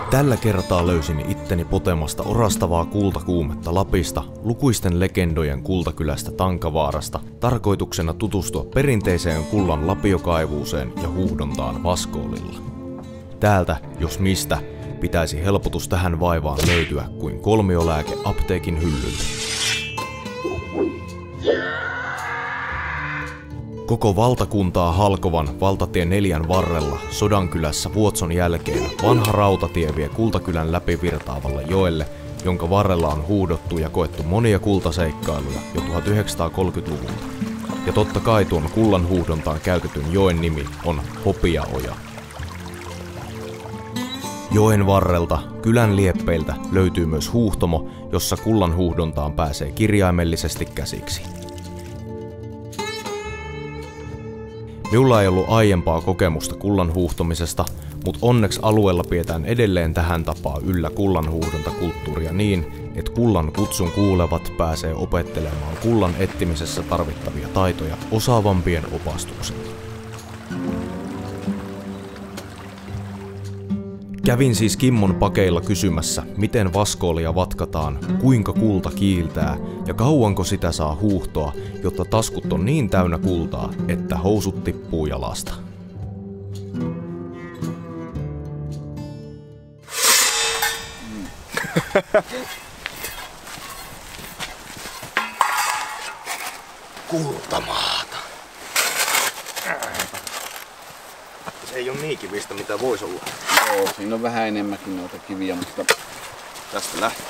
Tällä kertaa löysin itteni potemasta orastavaa kultakuumetta Lapista, lukuisten legendojen kultakylästä Tankavaarasta, tarkoituksena tutustua perinteiseen kullan lapiokaivuuseen ja huuhdontaan Vaskoolilla. Täältä, jos mistä, pitäisi helpotus tähän vaivaan löytyä kuin kolmiolääke apteekin hyllyltä. Koko valtakuntaa halkovan valtatie 4 varrella Sodankylässä Vuotson jälkeen vanha rautatie vie Kultakylän läpi virtaavalle joelle, jonka varrella on huudottu ja koettu monia kultaseikkailuja jo 1930-luvulta. Ja totta kai tuon kullan huuhdontaan käytetyn joen nimi on Hopiaoja. Joen varrelta, kylän lieppeiltä löytyy myös huuhtomo, jossa kullan huuhdontaan pääsee kirjaimellisesti käsiksi. Minulla ei ollut aiempaa kokemusta kullan huuhtomisesta, mutta onneksi alueella pidetään edelleen tähän tapaan yllä kullan huuhdontakulttuuria niin, että kullan kutsun kuulevat pääsee opettelemaan kullan etsimisessä tarvittavia taitoja osaavampien opastuksella. Kävin siis Kimmon pakeilla kysymässä, miten vaskoolia vatkataan, kuinka kulta kiiltää ja kauanko sitä saa huuhtoa, jotta taskut on niin täynnä kultaa, että housut tippuu jalasta. Kultamaata. Se ei ole niin kivistä, mitä voisi olla. Joo, siinä on vähän enemmänkin noita kiviä, mutta Tästä lähtee.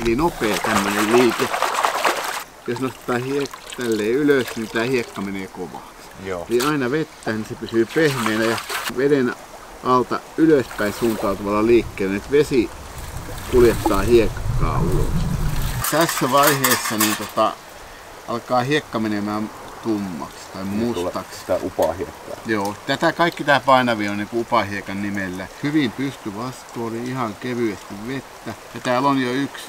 eli nopea tämmönen liike. Jos nostaa hiekka tälleen ylös, niin tää hiekka menee kovaksi. Joo. Eli aina vettä, niin se pysyy pehmeänä ja veden alta ylöspäin suuntautuvalla liikkeellä, että vesi kuljettaa hiekkaa ulos. Tässä vaiheessa niin alkaa hiekka menemään tummaksi tai mustaksi. Sitä upahiekkaa. Joo, kaikki tää painavi on niinku upahiekan nimellä. Hyvin pystyvaskooli, ihan kevyesti vettä. Ja täällä on jo yksi.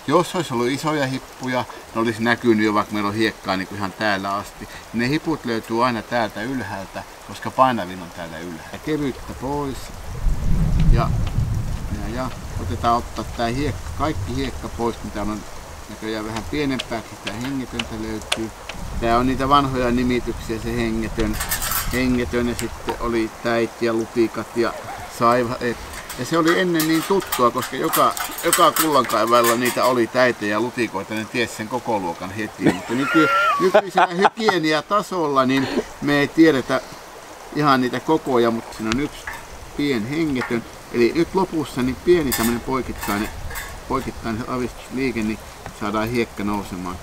Jos olisi ollut isoja hippuja, ne olisi näkynyt jo, vaikka meillä on hiekkaa niinku ihan täällä asti. Ne hiput löytyy aina täältä ylhäältä, koska painavin on täällä ylhäällä. Kevyttä pois. Ja otetaan ottaa tää kaikki hiekka pois, mitä on näköjään vähän pienempääkin. Tää hengetöntä löytyy. Tää on niitä vanhoja nimityksiä, se hengetön ja sitten oli täit ja lutikat ja saivaet. Ja se oli ennen niin tuttua, koska joka kullankaivajalla niitä oli täitä ja lutikoita, ne tiesi sen koko luokan heti. Mutta nykyisellä hygieniatasolla niin me ei tiedetä ihan niitä kokoja, mutta siinä on yksi pien hengetön. Eli nyt lopussa niin pieni tämmönen poikittainen avistusliike, niin saadaan hiekka nousemaan.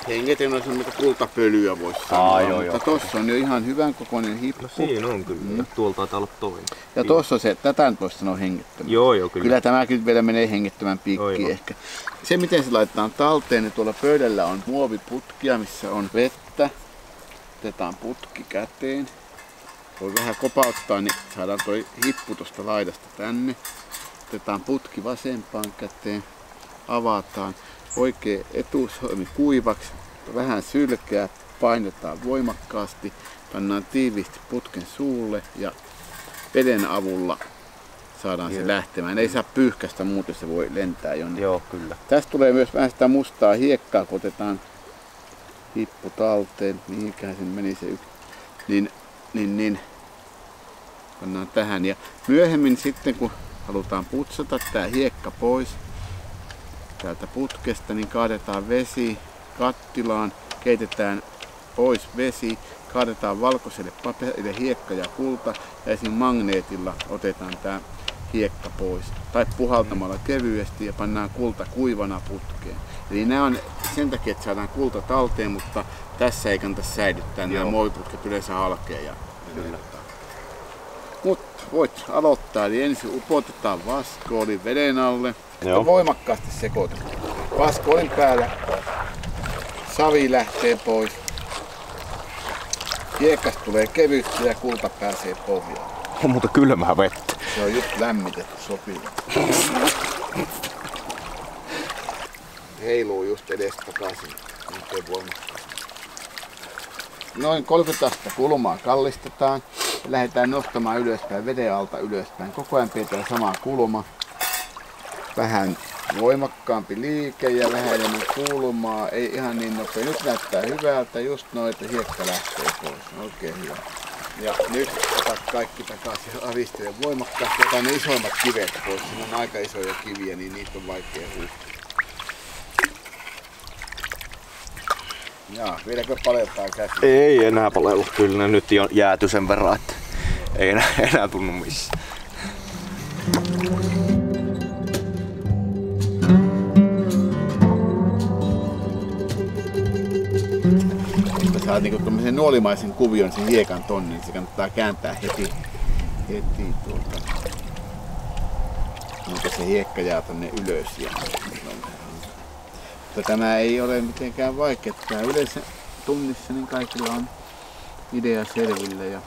Hengetön on semmoista kultapölyä voisi sanoa, mutta tossa on jo ihan hyvän kokoinen hippu. No siinä on kyllä, tuolla taitaa olla toinen. Ja tossa on se, tätä nyt voisi sanoa hengettömän. Joo, kyllä. Kyllä tämäkin vielä menee hengettömän piikkiin ehkä. Se miten se laitetaan talteen, niin tuolla pöydällä on muoviputkia, missä on vettä. Otetaan putki käteen. Voi vähän kopauttaa, niin saadaan toi hippu tuosta laidasta tänne. Otetaan putki vasempaan käteen. Avataan. Oikea etusormi kuivaksi, vähän sylkeä, painetaan voimakkaasti, pannaan tiiviisti putken suulle ja veden avulla saadaan se lähtemään. Ei saa pyyhkästä, muuten se voi lentää jonnekin. Joo, kyllä. Tästä tulee myös vähän sitä mustaa hiekkaa, kun otetaan hippu talteen, mihinkään sen meni se yksi, niin pannaan tähän. Ja myöhemmin sitten, kun halutaan putsata tää hiekka pois täältä putkesta, niin kaadetaan vesi kattilaan, keitetään pois vesi, kaadetaan valkoiselle paperille hiekka ja kulta ja esim. Magneetilla otetaan tää hiekka pois. Tai puhaltamalla kevyesti ja pannaan kulta kuivana putkeen. Eli nämä on sen takia, että saadaan kulta talteen, mutta tässä ei kannata säilyttää. Nämä muoviputket yleensä halkee. Mutta voit aloittaa, eli ensin upotetaan vaskooli veden alle. Ja voimakkaasti sekoitetaan. Vaskoolin päällä savi lähtee pois. Hiekasta tulee kevyttä ja kulta pääsee pohjaan. On muuta kylmää vettä. Se on just lämmitetty sopiva. Heiluu just edestakaisin. Noin 30 astetta kulmaa kallistetaan. Lähdetään nostamaan ylöspäin, veden alta ylöspäin. Koko ajan pidetään sama kulma. Vähän voimakkaampi liike ja vähän enemmän kulmaa. Ei ihan niin nopea. Nyt näyttää hyvältä. Just noin, että hiekka lähtee pois. Oikein hyvä. Ja nyt otat kaikki takaisin avistelen voimakkaasti. Otan ne isoimmat kivet pois. Siinä on aika isoja kiviä, niin niitä on vaikea huuhtaa. Jaa, vieläkö paleltaa käsiä? Ei enää palelu. Kyllä ne nyt on jääty sen verran, että ei enää tunnu missään. Saat niinku tommosen nuolimaisen kuvion sen hiekan tonne, niin se kannattaa kääntää heti tuolta. Mutta se hiekka jää tonne ylös. Mutta tämä ei ole mitenkään vaikea. Tää yleensä tunnissa niin kaikilla on idea selvillä. Ja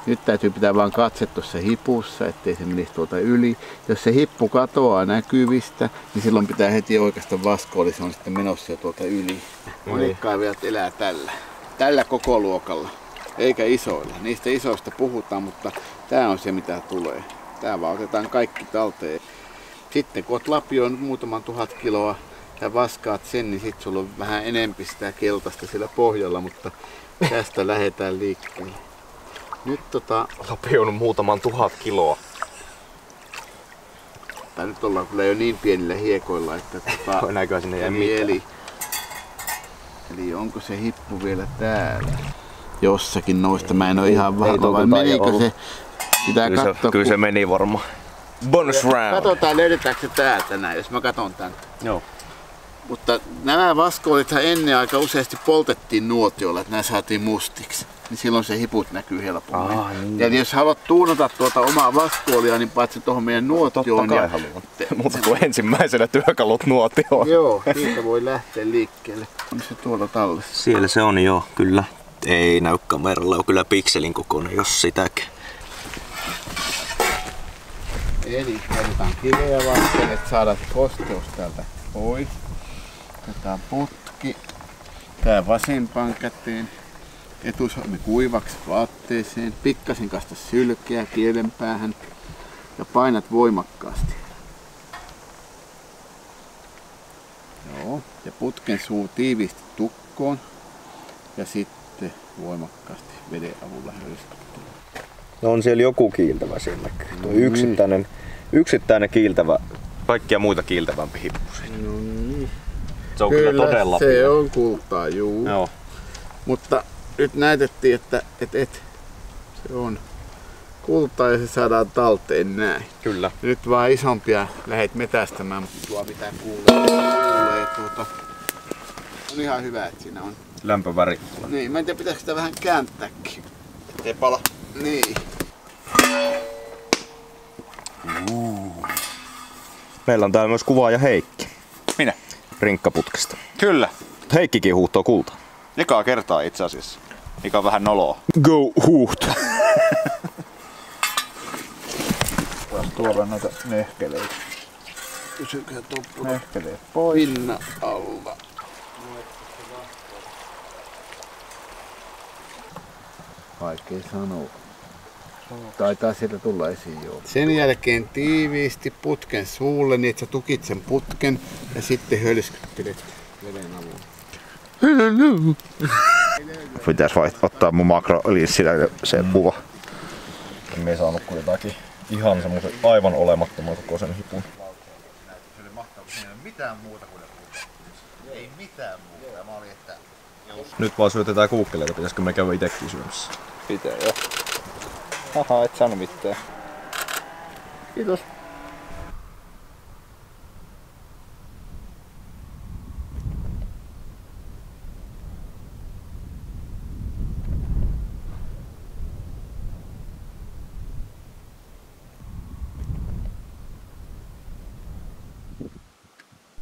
nyt täytyy pitää vaan katse tuossa hipussa, ettei se menisi tuolta yli. Jos se hippu katoaa näkyvistä, niin silloin pitää heti oikeastaan vaskooli, se on sitten menossa jo tuolta yli. Monikaivajat elää tällä koko luokalla, eikä isoilla. Niistä isoista puhutaan, mutta tää on se mitä tulee. Tää vaan otetaan kaikki talteen. Sitten kun oot lapioinut muutaman 1000 kiloa ja vaskaat sen, niin sit sulla on vähän enempi sitä keltaista siellä pohjalla, mutta tästä lähdetään liikkeelle. Nyt Lapioinut muutaman 1000 kiloa. Nyt ollaan kyllä jo niin pienillä hiekoilla, että näköä sinne jäi mitään. Eli onko se hippu vielä täällä? Jossakin noista, mä en oo ihan vahva, vai menikö se? Pitää katsoa. Kyllä se meni varmaan. Bonus round. Katsotaan löydetäänkö se täältä näin, jos mä katon tän. Joo. Mutta nämä vaskoolithan ennen aika useasti poltettiin nuotiolla, että nämä saatiin mustiksi. Niin silloin se hiput näkyy helpommin. Niin. Ja jos haluat tuunata tuota omaa vaskoolia, niin paitsi tuohon meidän nuotioon. Totta kai haluan. Mutta kun ensimmäisenä työkalut nuotioon. Joo, siitä voi lähteä liikkeelle. On se tuolla tallessa? Siellä se on jo, kyllä. Ei näy kameralla, on kyllä pikselin kokoinen, jos sitäkin. Eli käytetään kiveä vasten, että saadaan kosteus täältä pois. Otetaan putki. Tää vasempaan käteen. Etusormi kuivaksi vaatteeseen. Pikkasen kasta sylkeä kielen päähän. Ja painat voimakkaasti. Joo. Ja putken suu tiiviisti tukkoon. Ja sitten voimakkaasti veden avulla höyskottelua. No on siellä joku kiiltävä siinä näkyy. Tuo yksittäinen kiiltävä, kaikkia muita kiiltävämpi hippu siinä. No niin. Se on kyllä todella se pieni. on kultaa, juu. Joo. Mutta nyt näytettiin, että se on kultaa ja se saadaan talteen näin. Kyllä. Nyt vaan isompia lähet metästämään, mutta tuo mitä kuulee on ihan hyvä, että siinä on. Lämpöväri. Niin, mä en tiedä pitäisikö sitä vähän kääntääkin. Ei pala. Niin. Meillä on täällä myös kuvaaja Heikki. Minä? Rinkkaputkesta. Kyllä. Heikkikin huuhtoo kultaa. Ekaa kertaa itse asiassa. Mikä on vähän noloa. Go huuht! Tuolla noita nehkeleitä. Pysykää tuolla nehkeleet pois. Pinnan alla. Vaikea sanoa. Taitaa sieltä tulla esiin joo. Sen jälkeen tiiviisti putken suulle, niin että sä tukit sen putken ja sitten hölskyttelet veden avulla. Pitäis ottaa mun makrolinssillä se kuva. Me ei saanut kuin jotakin ihan semmoisen aivan olemattoman kokoisen hipun. Mitään muuta kuin ei mitään muuta. Mä olin, että Nyt vaan syötetään kuukkeleita, pitäisikö me käydä itekin syömässä? Pitää joo. Haha, et sano mitään. kiitos.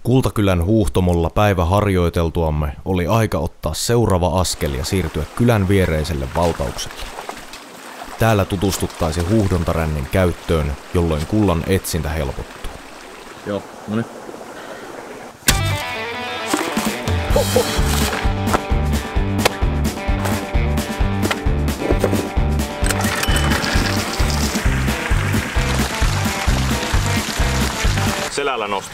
Kultakylän huuhtomolla päivä harjoiteltuamme oli aika ottaa seuraava askel ja siirtyä kylän viereiselle valtaukselle. Täällä tutustuttaisiin huuhdontarännin käyttöön, jolloin kullan etsintä helpottuu. Joo, no niin. Selällä nosta.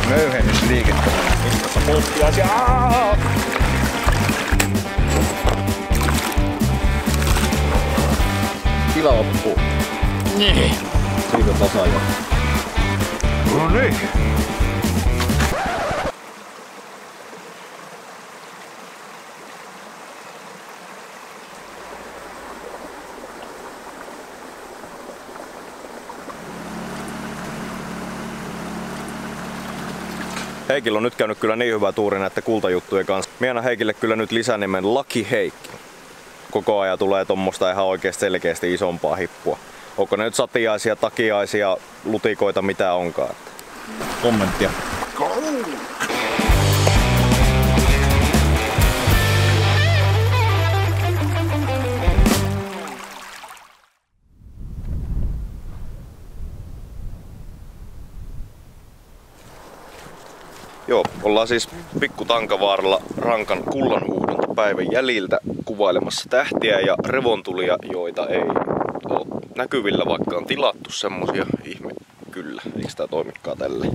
Möyhennysliikettä. Missä polttiaisia? Tila loppuu. Niin. Siitä tasaa jo. No niin. Heikillä on nyt käynyt kyllä niin hyvä tuuri näiden kultajuttujen kanssa. Mä annan Heikille kyllä nyt lisänimen Lucky Heikki. Koko ajan tulee tommosta ihan oikeesti selkeästi isompaa hippua. Onko ne nyt satiaisia, takiaisia, lutikoita, mitä onkaan? Kommenttia. Joo, ollaan siis Pikku Tankavaaralla rankan kullanhuuhdontapäivän jäljiltä kuvailemassa tähtiä ja revontulia, joita ei ole näkyvillä, vaikka on tilattu semmosia. Ihme kyllä, eikö tää toimikaan tälleen?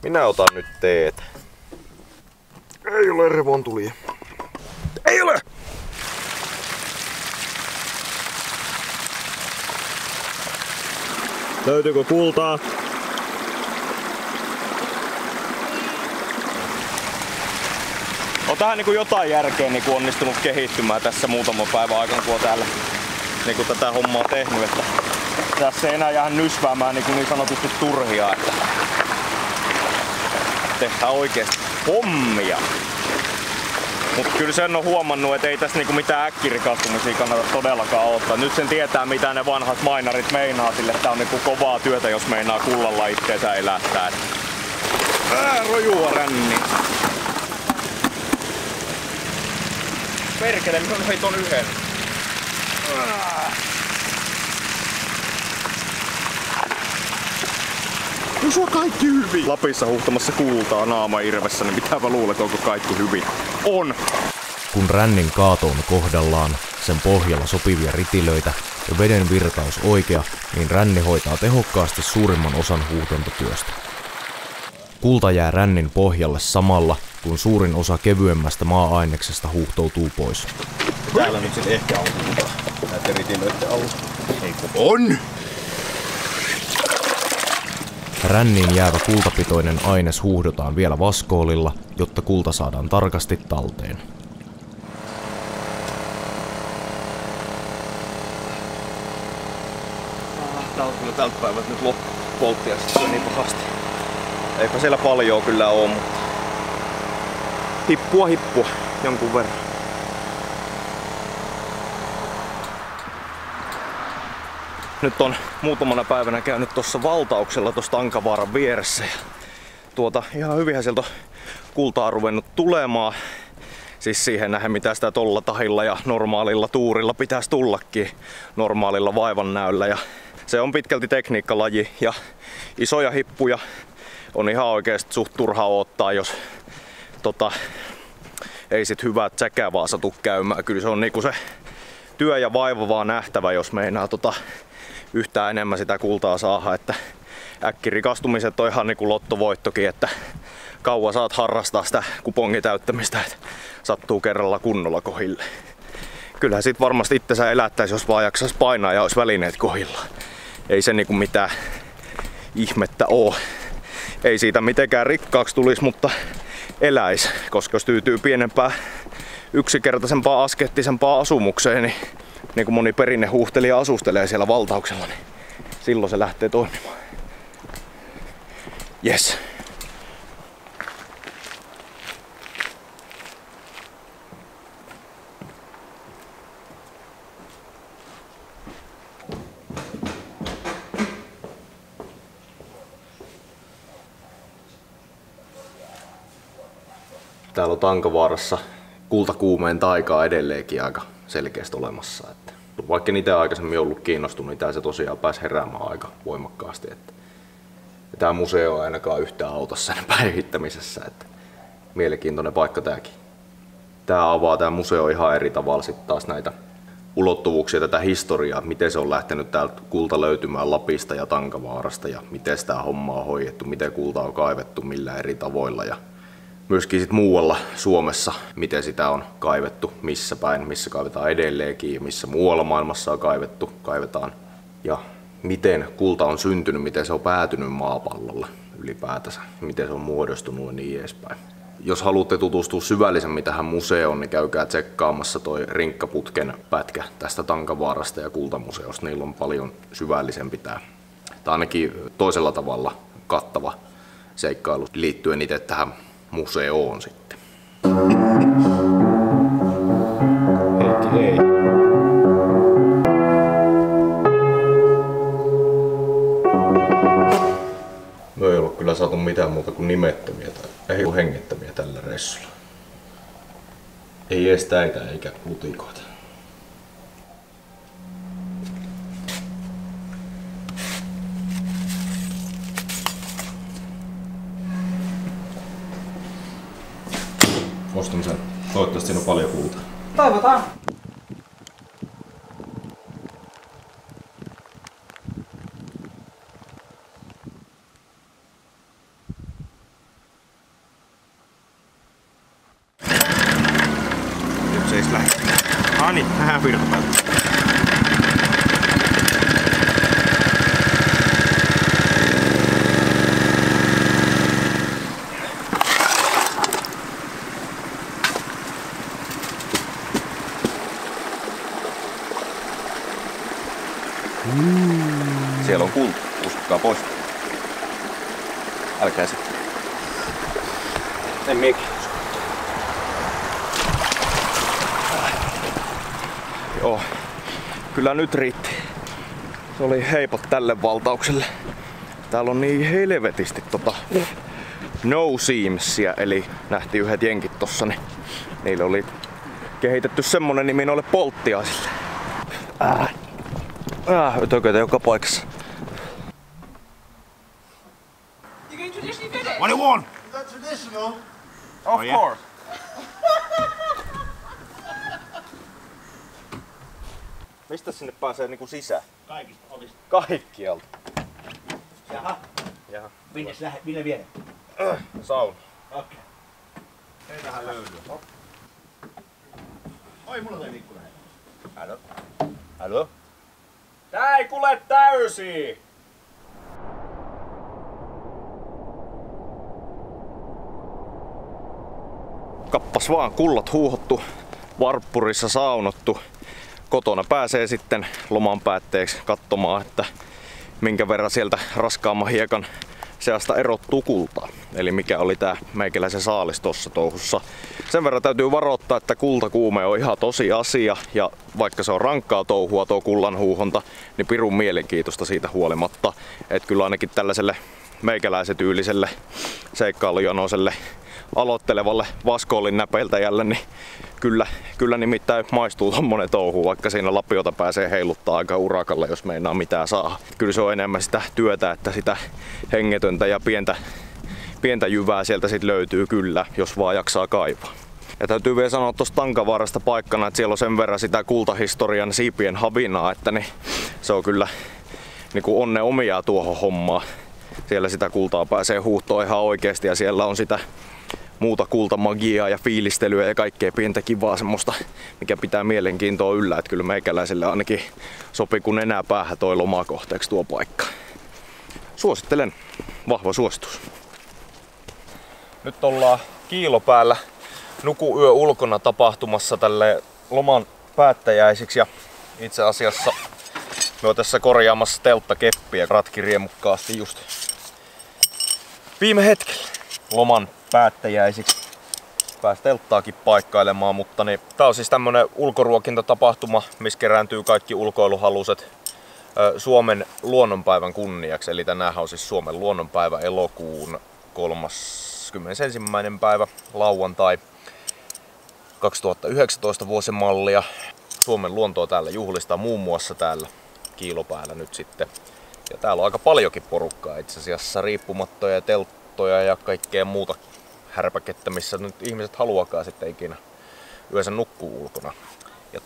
Minä otan nyt teetä. Ei ole revontulia. Ei ole! Löytyykö kultaa? On tähän niinku jotain järkeä niinku onnistunut kehittymään tässä muutaman päivän aikana, kun on täällä niinku tätä hommaa tehnyt, että tässä ei enää jää nysväämään niin sanotusti turhia, että tehdään oikeesti hommia. Mut kyllä sen on huomannut, että ei tässä niinku mitään äkkirikastumisia kannata todellakaan ottaa. Nyt sen tietää, mitä ne vanhat mainarit meinaa sille. Tää on niinku kovaa työtä, jos meinaa kullalla itteensä elättää. Rojua ränni. Perkele, mä veit on yhden. Jos on kaikki hyvin. Lapissa huhtamassa kultaa naama irvessä, niin mitäpä luulet, onko kaikki hyvin? On! Kun rännin kaato on kohdallaan, sen pohjalla sopivia ritilöitä ja veden virtaus oikea, niin ränni hoitaa tehokkaasti suurimman osan huuhtontatyöstä. Kulta jää rännin pohjalle samalla, kun suurin osa kevyemmästä maa-aineksesta huuhtoutuu pois. Täällä nyt sit ehkä on kultaa näiden ritilöiden alla. Ei on! Ränniin jäävä kultapitoinen aines huuhdotaan vielä vaskoolilla, jotta kulta saadaan tarkasti talteen. Tää on kyllä tältä päivältä nyt loppu. Polttia sitten niin pahasti. Eipä siellä paljon kyllä oo, mutta hippua jonkun verran. Nyt on muutamana päivänä käynyt tuossa valtauksella tuossa Tankavaaran vieressä. Ja ihan hyvinhän sieltä on kultaa ruvennut tulemaan. Siis siihen nähden mitä sitä tolla tahilla ja normaalilla tuurilla pitäisi tullakin. Normaalilla vaivannäöllä. Ja se on pitkälti tekniikkalaji ja isoja hippuja on ihan oikeesti suht turha ottaa, jos ei sit hyvät säkä vaan satu käymään. Kyllä se on niinku se työ ja vaiva vaan nähtävä, jos meinaa yhtään enemmän sitä kultaa saada, että äkkirikastumiset on ihan niinku lottovoittokin, että kauan saat harrastaa sitä kupongitäyttämistä, että sattuu kerralla kunnolla kohille. Kyllähän sit varmasti itsensä elättäisi, jos vaan jaksais painaa ja olisi välineet kohillaan. Ei se niinku mitään ihmettä oo. Ei siitä mitenkään rikkaaksi tulisi, mutta eläis, koska jos tyytyy pienempään yksinkertaisempaan askettisempaan asumukseen, niin kuin moni perinnehuhtelija asustelee siellä valtauksella, niin silloin se lähtee toimimaan. Yes. Täällä on Tankavaarassa kultakuumeen taikaa edelleenkin aika selkeästi olemassa. Että vaikka niitä aikaisemmin ollut kiinnostunut, niin tää se tosiaan pääsi heräämään aika voimakkaasti. Että tää museo ei ainakaan yhtään auta sen päivittämisessä. Että Mielenkiintoinen paikka tääkin. Tää avaa tää museo ihan eri tavalla sitten taas näitä ulottuvuuksia, tätä historiaa, miten se on lähtenyt täältä kulta löytymään Lapista ja Tankavaarasta ja miten sitä hommaa on hoidettu, miten kulta on kaivettu, millä eri tavoilla ja myöskin sit muualla Suomessa, miten sitä on kaivettu, missä päin, missä kaivetaan edelleenkin ja missä muualla maailmassa on kaivettu, kaivetaan ja miten kulta on syntynyt, miten se on päätynyt maapallolla ylipäätänsä, miten se on muodostunut ja niin edespäin. Jos haluatte tutustua syvällisemmin tähän museoon, niin käykää tsekkaamassa toi rinkkaputken pätkä tästä Tankavaarasta ja Kultamuseosta. Niillä on paljon syvällisempi tää, tai ainakin toisella tavalla kattava seikkailu liittyen itse tähän museoon sitten. Hei. Me ei ollut kyllä saatu mitään muuta kuin nimettömiä tai ei ole hengettömiä tällä reissulla. Ei edes täitä eikä lutikoita. Ostan sen. Toivottavasti siinä on paljon kultaa. Toivotaan. Nyt se ei lähde. Niin, nähdään virtapäältä. Siellä on kulta. Uskokaa pois. Älkää sitten. En miekin. Joo. Kyllä nyt riitti. Se oli heipot tälle valtaukselle. Täällä on niin helvetisti no seamsia, eli nähtiin yhdet jenkit tossa, niin niille oli kehitetty semmonen nimi noille polttiaisille. Ötököitä joka paikassa. What do you want? Is that traditional? Of course. Mistä sinne pääsee niinku sisään? Kaikista ovista. Kaikkialta. Jaha. Jaha. Minne viedä? Sauna. Okei. Ei tähän löydy. Oi, mulla toi ikkuna. Halo? Tää ei kule täysin! Kappas vaan, kullat huuhottu, varppurissa saunottu. Kotona pääsee sitten loman päätteeksi katsomaan, että minkä verran sieltä raskaamman hiekan seasta erottuu kultaa. Eli mikä oli tää meikäläisen saalis tossa touhussa. Sen verran täytyy varoittaa, että kultakuume on ihan tosi asia. Ja vaikka se on rankkaa touhua tuo kullan huuhonta, niin pirun mielenkiintoista siitä huolimatta. Että kyllä ainakin tällaiselle meikäläisetyyliselle seikkailujanoiselle aloittelevalle vaskoolin näpeiltäjälle, niin kyllä nimittäin maistuu tommonen touhu, vaikka siinä lapiota pääsee heiluttaa aika urakalla, jos meinaa mitään saa. Kyllä se on enemmän sitä työtä, että sitä hengetöntä ja pientä jyvää sieltä sit löytyy kyllä, jos vaan jaksaa kaivaa. Ja täytyy vielä sanoa tuosta Tankavaarasta paikkana, että siellä on sen verran sitä kultahistorian siipien havinaa, että niin se on kyllä niinku onne omiaa tuohon hommaan. Siellä sitä kultaa pääsee huuhtoon ihan oikeesti ja siellä on sitä muuta kultamagiaa ja fiilistelyä ja kaikkea pientä kivaa semmoista, mikä pitää mielenkiintoa yllä. Että kyllä meikäläiselle ainakin sopii kun enää päähän toi lomakohteeksi tuo paikka. Suosittelen. Vahva suositus. Nyt ollaan Kiilopäällä Nukuyö ulkona tapahtumassa tälle loman päättäjäisiksi ja itse asiassa me oon tässä korjaamassa telttakeppiä ratki riemukkaasti just viime hetkellä loman päättäjäisiksi. Pääsi telttaakin paikkailemaan, mutta niin, tää on siis tämmönen ulkoruokintatapahtuma, missä kerääntyy kaikki ulkoiluhaluset Suomen luonnonpäivän kunniaksi. Eli tänään on siis Suomen luonnonpäivä elokuun 31. päivä lauantai 2019 vuosimallia. Suomen luontoa täällä juhlistaa muun muassa täällä Kiilopäällä nyt sitten. Ja täällä on aika paljonkin porukkaa itse asiassa, riippumattoja ja telttoja ja kaikkea muuta härpäkettä, missä nyt ihmiset haluakaan sitten ikinä yönsä nukkuu ulkona. Ja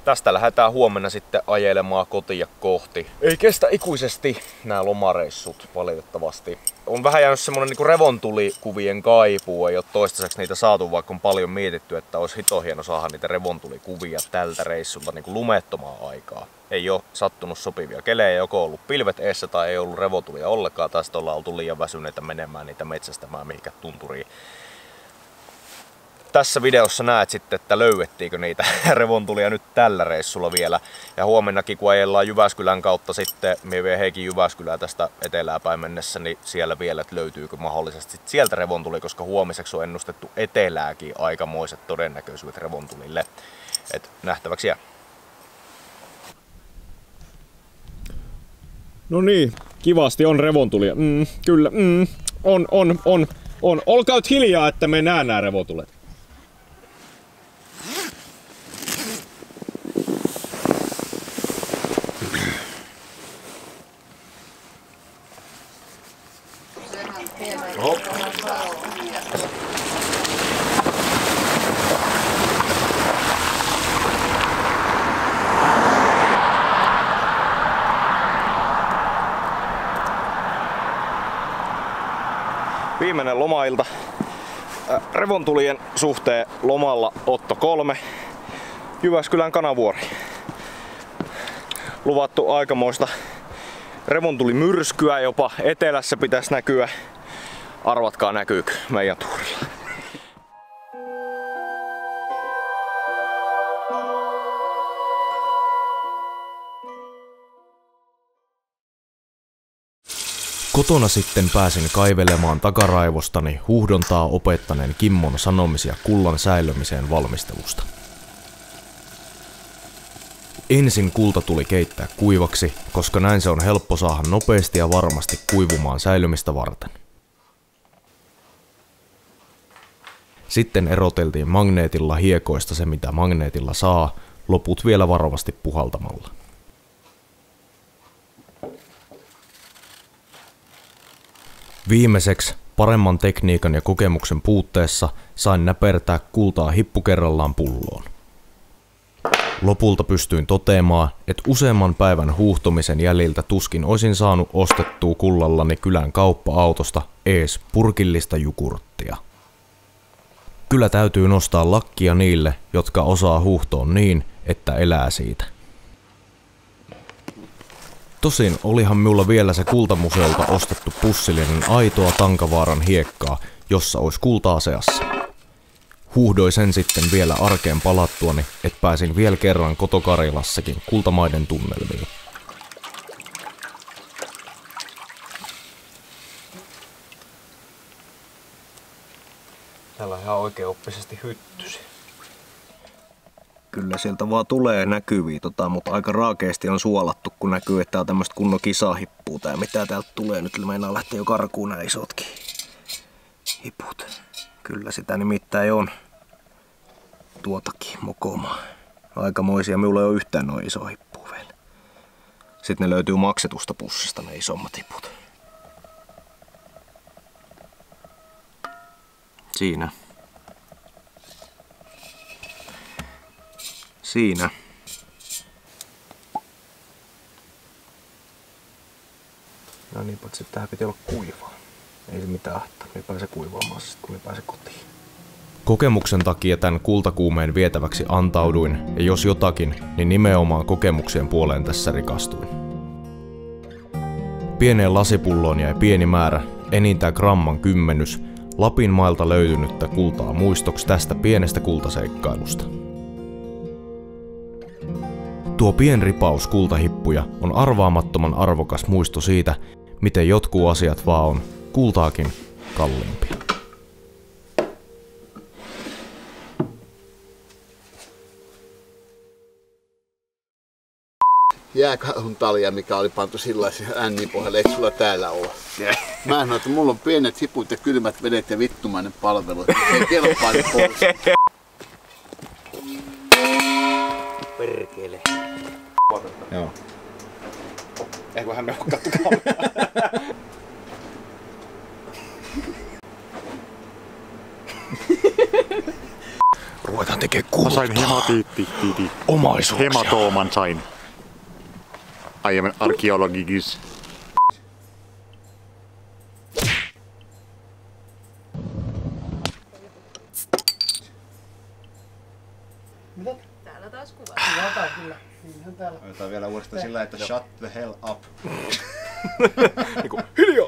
tästä lähdetään huomenna sitten ajelemaan kotia kohti. Ei kestä ikuisesti nämä lomareissut valitettavasti. On vähän jäänyt semmonen niinku revontulikuvien kaipuu. Ei ole toistaiseksi niitä saatu, vaikka on paljon mietitty, että olisi hito hieno saada niitä revontulikuvia tältä reissulta niinku lumettomaan aikaa. Ei ole sattunut sopivia kelejä, joko ollut pilvet eessä tai ei ollut revontulia ollenkaan. Tai sitten ollaan oltu liian väsyneitä menemään niitä metsästämään mihinkä tunturiin. Tässä videossa näet sitten, että löydettiinkö niitä revontulia nyt tällä reissulla vielä. Ja huomennakin kun ajellaan Jyväskylän kautta sitten, me vie Heikin Jyväskylää tästä etelään päin mennessä, niin siellä vielä, että löytyykö mahdollisesti sieltä revontuli, koska huomiseksi on ennustettu etelääkin aikamoiset todennäköisyydet revontulille. Et nähtäväksi jää. No niin, kivasti on revontulia. Kyllä, on. Olkaa nyt hiljaa, että me näe nää revontulet. Viimeinen lomailta. Revontulien suhteen lomalla Otto 3. Jyväskylän Kanavuori. Luvattu aikamoista revontulimyrskyä, jopa etelässä pitäisi näkyä. Arvatkaa näkyykö meidän tuurilla. Kotona sitten pääsin kaivelemaan takaraivostani huuhdontaa opettaneen Kimmon sanomisia kullan säilymiseen valmistelusta. Ensin kulta tuli keittää kuivaksi, koska näin se on helppo saada nopeasti ja varmasti kuivumaan säilymistä varten. Sitten eroteltiin magneetilla hiekoista se mitä magneetilla saa, loput vielä varovasti puhaltamalla. Viimeiseksi, paremman tekniikan ja kokemuksen puutteessa, sain näpertää kultaa hippu kerrallaan pulloon. Lopulta pystyin toteamaan, että useamman päivän huuhtomisen jäljiltä tuskin olisin saanut ostettua kullallani kylän kauppa-autosta ees purkillista jogurttia. Kyllä täytyy nostaa lakkia niille, jotka osaa huuhtoa niin, että elää siitä. Tosin olihan minulla vielä se kultamuseolta ostettu pussillinen aitoa Tankavaaran hiekkaa, jossa olisi kultaa seassa. Huuhdoi sen sitten vielä arkeen palattuani, että pääsin vielä kerran Koto-Karjalassakin kultamaiden tunnelmiin. Täällä on ihan oikeaoppisesti hyttysi. Kyllä sieltä vaan tulee näkyviä, mutta aika raakeasti on suolattu, kun näkyy, että tää on tämmöstä kunnon kisahippua. Tää mitä täältä tulee nyt, meinaa lähteä jo karkuun nämä isotkin hiput. Kyllä sitä nimittäin on tuotakin mokomaa. Aikamoisia, minulla ei ole yhtään noin iso hippua vielä. Sitten ne löytyy maksetusta pussista ne isommat hiput. Siinä. Siinä. No niin, paitsi tää piti olla kuivaa. Ei se mitään haittaa, me pääse kuivaamaan sit kun me pääse kotiin. Kokemuksen takia tämän kultakuumeen vietäväksi antauduin, ja jos jotakin, niin nimenomaan kokemuksien puoleen tässä rikastuin. Pieneen lasipulloon jäi pieni määrä, enintään gramman 10, Lapin mailta löytynyttä kultaa muistoksi tästä pienestä kultaseikkailusta. Tuo pien ripaus kultahippuja on arvaamattoman arvokas muisto siitä, miten jotkut asiat vaan on kultaakin kalliimpia. Jääkarhun talia, mikä oli pantu sillaisen ännin pohjalle, eikö sulla täällä ole? Mä sanoin, että mulla on pienet hiput ja kylmät vedet ja vittumainen palvelu, että se ei kelpaa ne pois. Perkele. Joo. Eiköhän me ole kattu kameraa. tekee Mä kurtaa. sain Omaisuuksia. hematooman sain. I am an archaeologist. Täällä taas kuva. Kuvataan kyllä. Niinhän täällä. Otetaan vielä uudestaan sillä, että shut the hell up. Hiljaa!